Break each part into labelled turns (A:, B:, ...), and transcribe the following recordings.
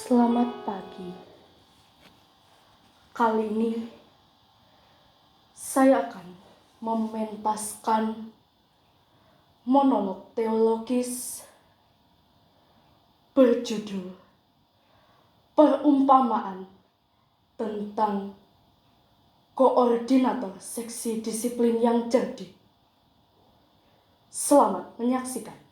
A: Selamat pagi. Kali ini saya akan mementaskan monolog teologis berjudul Perumpamaan tentang koordinator seksi disiplin yang cerdik. Selamat menyaksikan.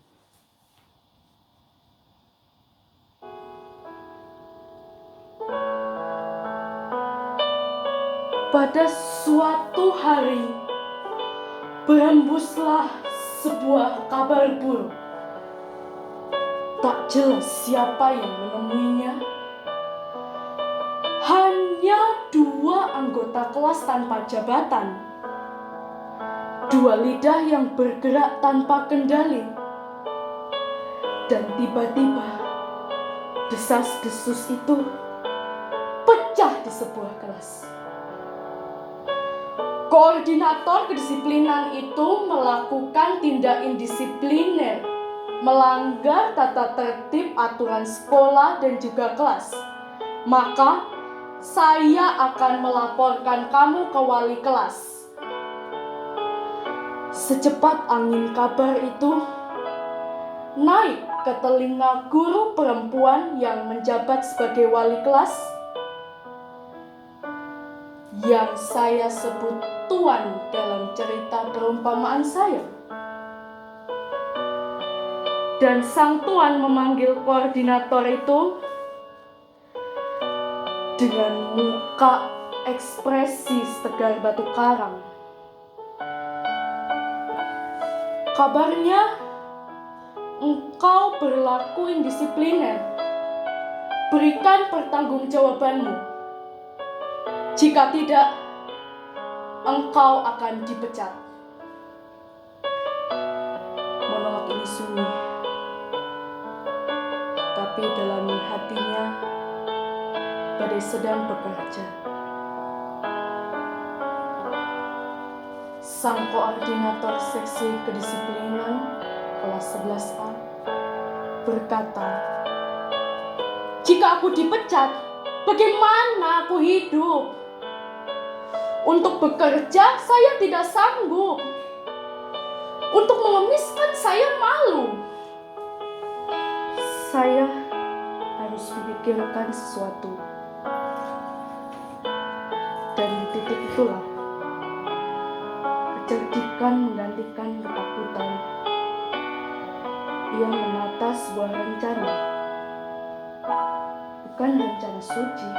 A: Pada suatu hari, berhembuslah sebuah kabar buruk. Tak jelas siapa yang menemuinya. Hanya 2 anggota kelas tanpa jabatan. 2 lidah yang bergerak tanpa kendali. Dan tiba-tiba, desas-desus itu pecah di sebuah kelas. Koordinator kedisiplinan itu melakukan tindak indisipliner, melanggar tata tertib aturan sekolah dan juga kelas. Maka, saya akan melaporkan kamu ke wali kelas. Secepat angin kabar itu naik ke telinga guru perempuan yang menjabat sebagai wali kelas, yang saya sebut Tuan dalam cerita perumpamaan saya. Dan sang Tuan memanggil koordinator itu dengan muka ekspresi setegar batu karang. Kabarnya, engkau berlaku indisipliner. Berikan pertanggungjawabanmu. Jika tidak, engkau akan dipecat. Monolog ini sunyi, tapi dalam hatinya badai sedang bekerja. Sang koordinator seksi kedisiplinan kelas 11A berkata, "Jika aku dipecat, bagaimana aku hidup? Untuk bekerja saya tidak sanggup. Untuk mengemiskan saya malu. Saya harus memikirkan sesuatu." Dan di titik itulah kecerdikan menggantikan ketakutan. Ia menata sebuah rencana, bukan rencana suci,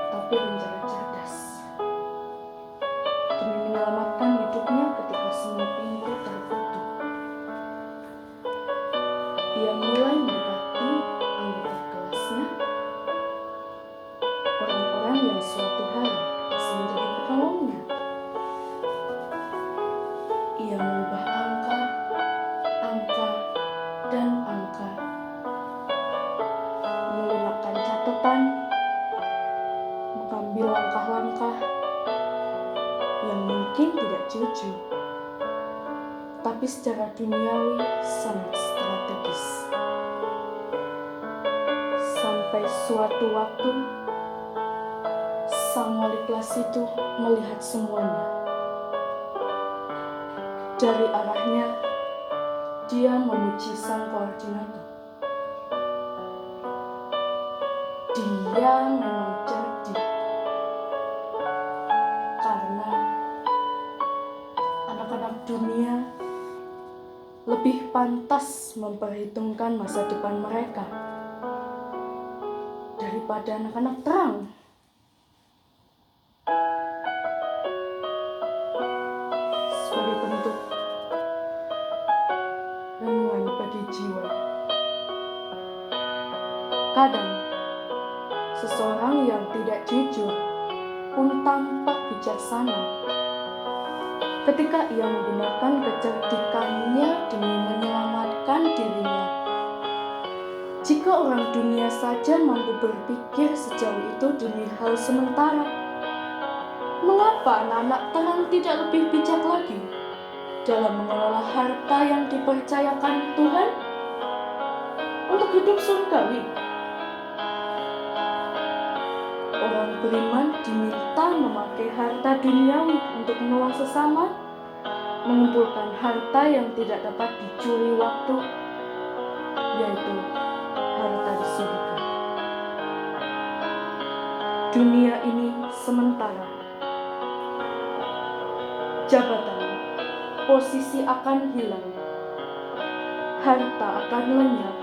A: tapi rencana cerdas, demi menyelamatkan hidupnya ketika semua pintu tertutup. Ia mulai mendekati anggota kelasnya, orang-orang yang suatu hari bisa menjadi penolongnya. Ia mengubah angka, dan angka, menggunakan catatan, mengambil langkah-langkah yang mungkin tidak jujur, tapi secara duniawi sangat strategis. Sampai suatu waktu, sang wali kelas itu melihat semuanya. Dari arahnya, dia memuji sang koordinator. Dia memang cerdik, karena anak-anak dunia lebih pantas memperhitungkan masa depan mereka daripada anak-anak terang. Sebagai bentuk renungan bagi jiwa, kadang seseorang yang tidak jujur pun tampak bijaksana ketika ia menggunakan kecerdikannya demi menyelamatkan dirinya. Jika orang dunia saja mampu berpikir sejauh itu demi hal sementara, mengapa anak-anak terang tidak lebih bijak lagi dalam mengelola harta yang dipercayakan Tuhan untuk hidup surgawi? beriman diminta memakai harta duniawi untuk menolong sesama, mengumpulkan harta yang tidak dapat dicuri waktu, yaitu harta di surga. Dunia ini sementara. Jabatan, posisi akan hilang, harta akan lenyap,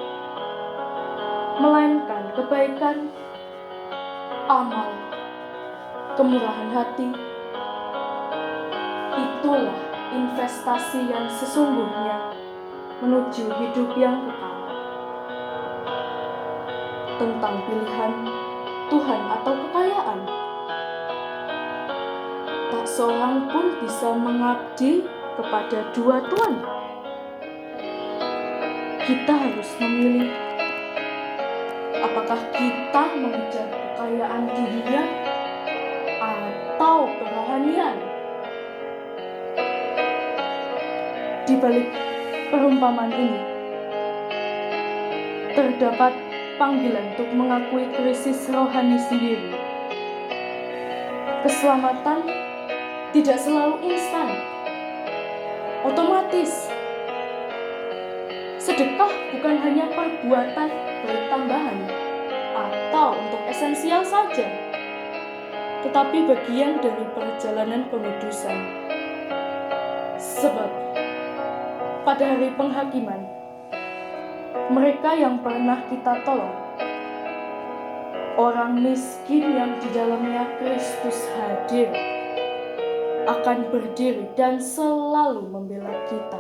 A: melainkan kebaikan, amal, kemurahan hati, itulah investasi yang sesungguhnya menuju hidup yang kekal. Tentang pilihan Tuhan atau kekayaan, tak seorang pun bisa mengabdi kepada dua tuan. Kita harus memilih, apakah kita mengejar kekayaan dunia atau kerohanian. Di balik perumpamaan ini terdapat panggilan untuk mengakui krisis rohani sendiri. Keselamatan tidak selalu instan, otomatis. Sedekah bukan hanya perbuatan bertambahan atau untuk esensial saja, tetapi bagian dari perjalanan pengudusan. Sebab pada hari penghakiman, mereka yang pernah kita tolong, orang miskin yang di dalamnya Kristus hadir, akan berdiri dan selalu membela kita.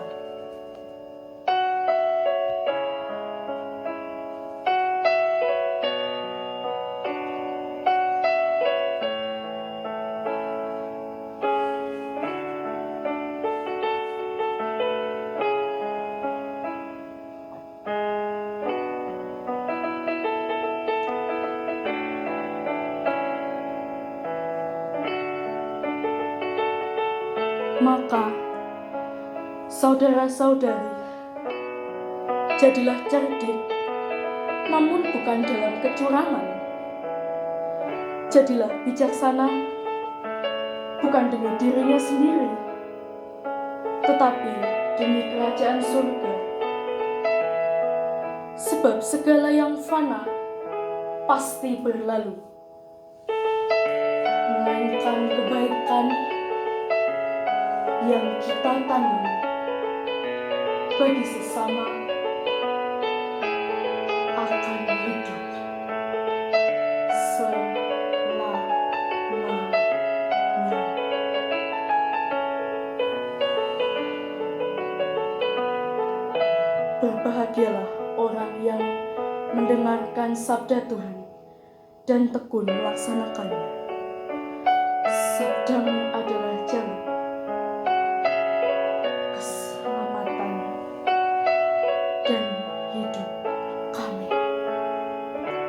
A: Maka, saudara-saudari, jadilah cerdik, namun bukan dalam kecurangan. Jadilah bijaksana, bukan demi dirinya sendiri, tetapi demi kerajaan surga. Sebab segala yang fana pasti berlalu, melainkan kebaikan yang kita tanam bagi sesama akan hidup selamanya. Berbahagialah orang yang mendengarkan sabda Tuhan dan tekun melaksanakannya. Sabdamu adalah